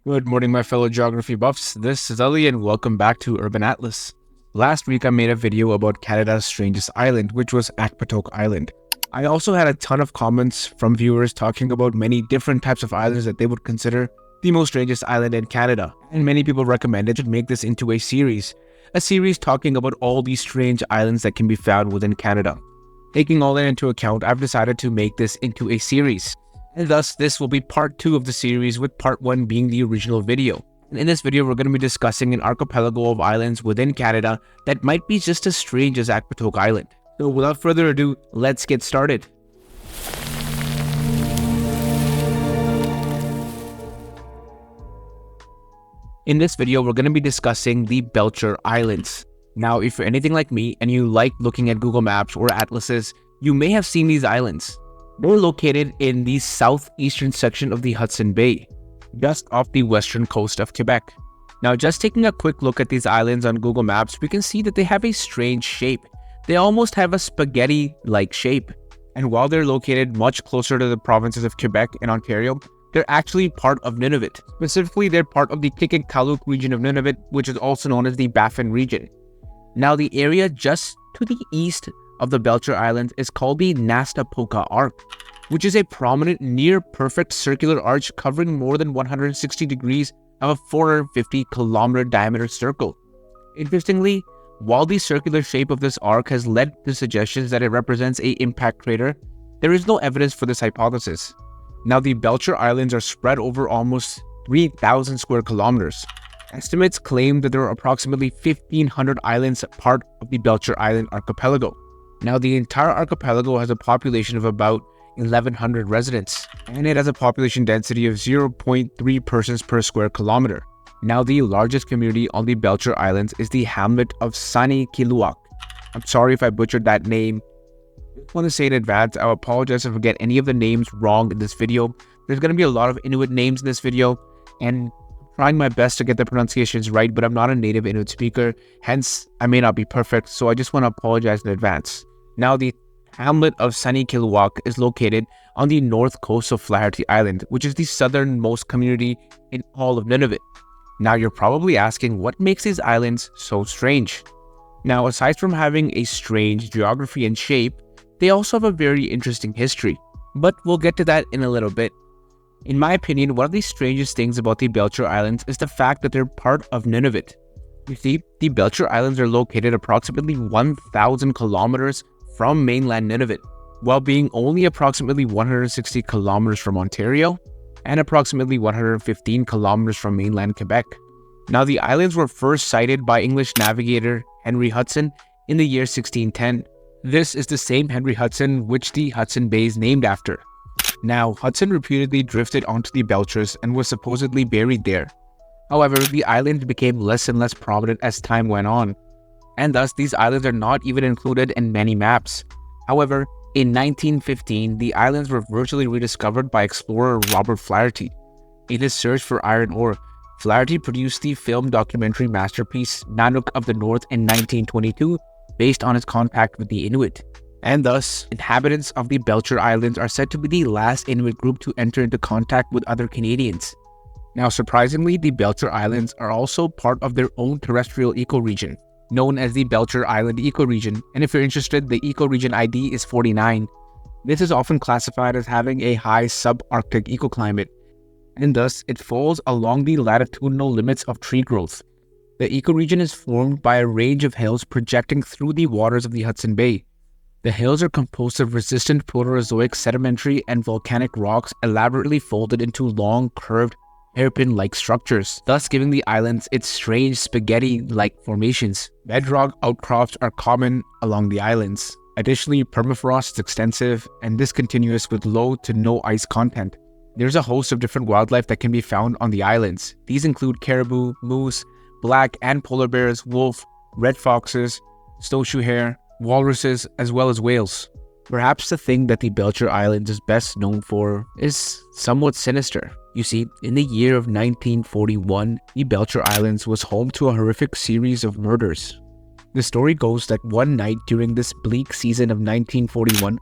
Good morning, my fellow geography buffs. This is Ali and welcome back to Urban Atlas. Last week, I made a video about Canada's strangest island, which was Attribution Island. I also had a ton of comments from viewers talking about many different types of islands that they would consider the most strangest island in Canada. And many people recommended to make this into a series talking about all these strange islands that can be found within Canada. Taking all that into account, I've decided to make this into a series. And thus, this will be part 2 of the series, with part 1 being the original video. And in this video, we're going to be discussing an archipelago of islands within Canada that might be just as strange as Attribution Island. So without further ado, let's get started. In this video, we're going to be discussing the Belcher Islands. Now, if you're anything like me and you like looking at Google Maps or atlases, you may have seen these islands. They're located in the southeastern section of the Hudson Bay, just off the western coast of Quebec. Now, just taking a quick look at these islands on Google Maps, we can see that they have a strange shape. They almost have a spaghetti-like shape. And while they're located much closer to the provinces of Quebec and Ontario, they're actually part of Nunavut. Specifically, they're part of the Qikiqtaaluk region of Nunavut, which is also known as the Baffin region. Now, the area just to the east of the Belcher Islands is called the Nastapoka Arc, which is a prominent near-perfect circular arch covering more than 160 degrees of a 450-kilometer diameter circle. Interestingly, while the circular shape of this arc has led to suggestions that it represents an impact crater, there is no evidence for this hypothesis. Now, the Belcher Islands are spread over almost 3,000 square kilometers. Estimates claim that there are approximately 1,500 islands part of the Belcher Island archipelago. Now, the entire archipelago has a population of about 1,100 residents, and it has a population density of 0.3 persons per square kilometer. Now, the largest community on the Belcher Islands is the hamlet of Sanikiluaq. I'm sorry if I butchered that name. I just want to say in advance, I apologize if I get any of the names wrong in this video. There's going to be a lot of Inuit names in this video, and I'm trying my best to get the pronunciations right, but I'm not a native Inuit speaker, hence I may not be perfect, so I just want to apologize in advance. Now, the hamlet of Sanikiluaq is located on the north coast of Flaherty Island, which is the southernmost community in all of Nunavut. Now, you're probably asking what makes these islands so strange. Now, aside from having a strange geography and shape, they also have a very interesting history, but we'll get to that in a little bit. In my opinion, one of the strangest things about the Belcher Islands is the fact that they're part of Nunavut. You see, the Belcher Islands are located approximately 1,000 kilometers from mainland Nunavut, while being only approximately 160 kilometers from Ontario and approximately 115 kilometers from mainland Quebec. Now, the islands were first sighted by English navigator Henry Hudson in the year 1610. This is the same Henry Hudson which the Hudson Bay is named after. Now, Hudson reputedly drifted onto the Belchers and was supposedly buried there. However, the island became less and less prominent as time went on, and thus these islands are not even included in many maps. However, in 1915, the islands were virtually rediscovered by explorer Robert Flaherty. In his search for iron ore, Flaherty produced the film documentary masterpiece Nanook of the North in 1922, based on his contact with the Inuit. And thus, inhabitants of the Belcher Islands are said to be the last Inuit group to enter into contact with other Canadians. Now, surprisingly, the Belcher Islands are also part of their own terrestrial ecoregion, known as the Belcher Island ecoregion, and if you're interested, the ecoregion ID is 49. This is often classified as having a high subarctic ecoclimate, and thus it falls along the latitudinal limits of tree growth. The ecoregion is formed by a range of hills projecting through the waters of the Hudson Bay. The hills are composed of resistant Proterozoic sedimentary and volcanic rocks elaborately folded into long, curved, hairpin-like structures, thus giving the islands its strange spaghetti-like formations. Bedrock outcrops are common along the islands. Additionally, permafrost is extensive and discontinuous with low to no ice content. There's a host of different wildlife that can be found on the islands. These include caribou, moose, black and polar bears, wolf, red foxes, snowshoe hare, walruses, as well as whales. Perhaps the thing that the Belcher Islands is best known for is somewhat sinister. You see, in the year of 1941, the Belcher Islands was home to a horrific series of murders. The story goes that one night during this bleak season of 1941,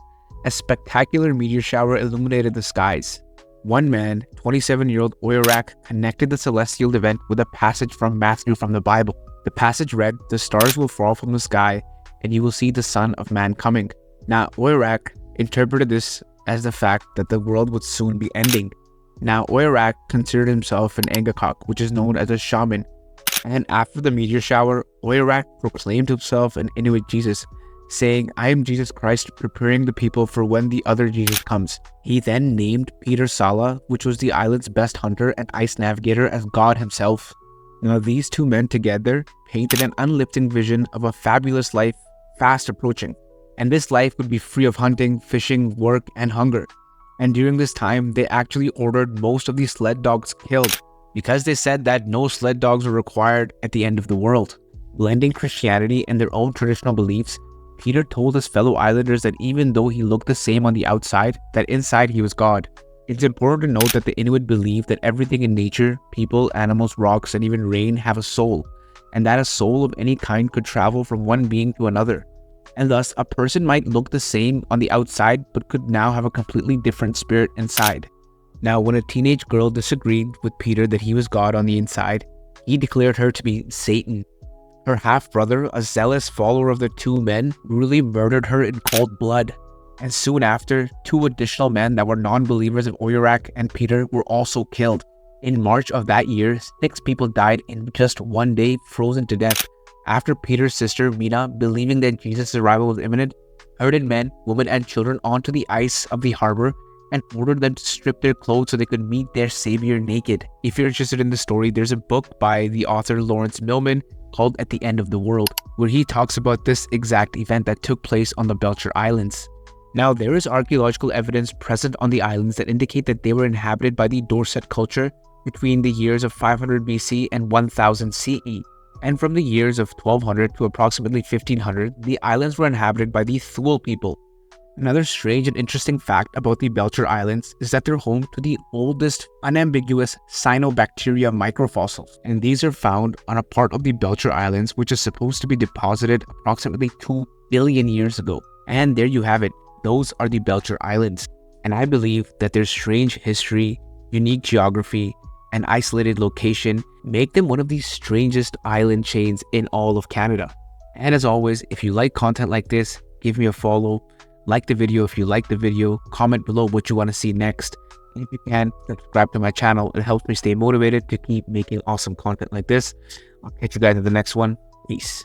a spectacular meteor shower illuminated the skies. One man, 27-year-old Oirak, connected the celestial event with a passage from Matthew from the Bible. The passage read, "The stars will fall from the sky, and you will see the Son of Man coming." Now, Oirak interpreted this as the fact that the world would soon be ending. Now, Oirak considered himself an Engakok, which is known as a shaman. And after the meteor shower, Oirak proclaimed himself an Inuit Jesus, saying, "I am Jesus Christ, preparing the people for when the other Jesus comes." He then named Peter Sala, which was the island's best hunter and ice navigator, as God himself. Now, these two men together painted an uplifting vision of a fabulous life fast approaching. And this life would be free of hunting, fishing, work, and hunger. And during this time, they actually ordered most of these sled dogs killed because they said that no sled dogs were required at the end of the world. Blending Christianity and their own traditional beliefs, Peter told his fellow islanders that even though he looked the same on the outside, that inside he was God. It's important to note that the Inuit believe that everything in nature, people, animals, rocks, and even rain have a soul, and that a soul of any kind could travel from one being to another. And thus, a person might look the same on the outside but could now have a completely different spirit inside. Now, when a teenage girl disagreed with Peter that he was God on the inside, he declared her to be Satan. Her half-brother, a zealous follower of the two men, brutally murdered her in cold blood. And soon after, two additional men that were non-believers of Oirak and Peter were also killed. In March of that year, 6 people died in just one day, frozen to death, after Peter's sister, Mina, believing that Jesus' arrival was imminent, herded men, women, and children onto the ice of the harbor and ordered them to strip their clothes so they could meet their savior naked. If you're interested in the story, there's a book by the author Lawrence Millman called At the End of the World, where he talks about this exact event that took place on the Belcher Islands. Now, there is archaeological evidence present on the islands that indicate that they were inhabited by the Dorset culture between the years of 500 BC and 1000 CE. And from the years of 1200 to approximately 1500, the islands were inhabited by the Thule people. Another strange and interesting fact about the Belcher Islands is that they're home to the oldest unambiguous cyanobacteria microfossils, and these are found on a part of the Belcher Islands which is supposed to be deposited approximately 2 billion years ago. And there you have it, those are the Belcher Islands. And I believe that their strange history, unique geography, and isolated location make them one of the strangest island chains in all of Canada. And as always, if you like content like this, give me a follow, like the video if you like the video, comment below what you want to see next, and if you can, subscribe to my channel. It helps me stay motivated to keep making awesome content like this. I'll catch you guys in the next one. Peace.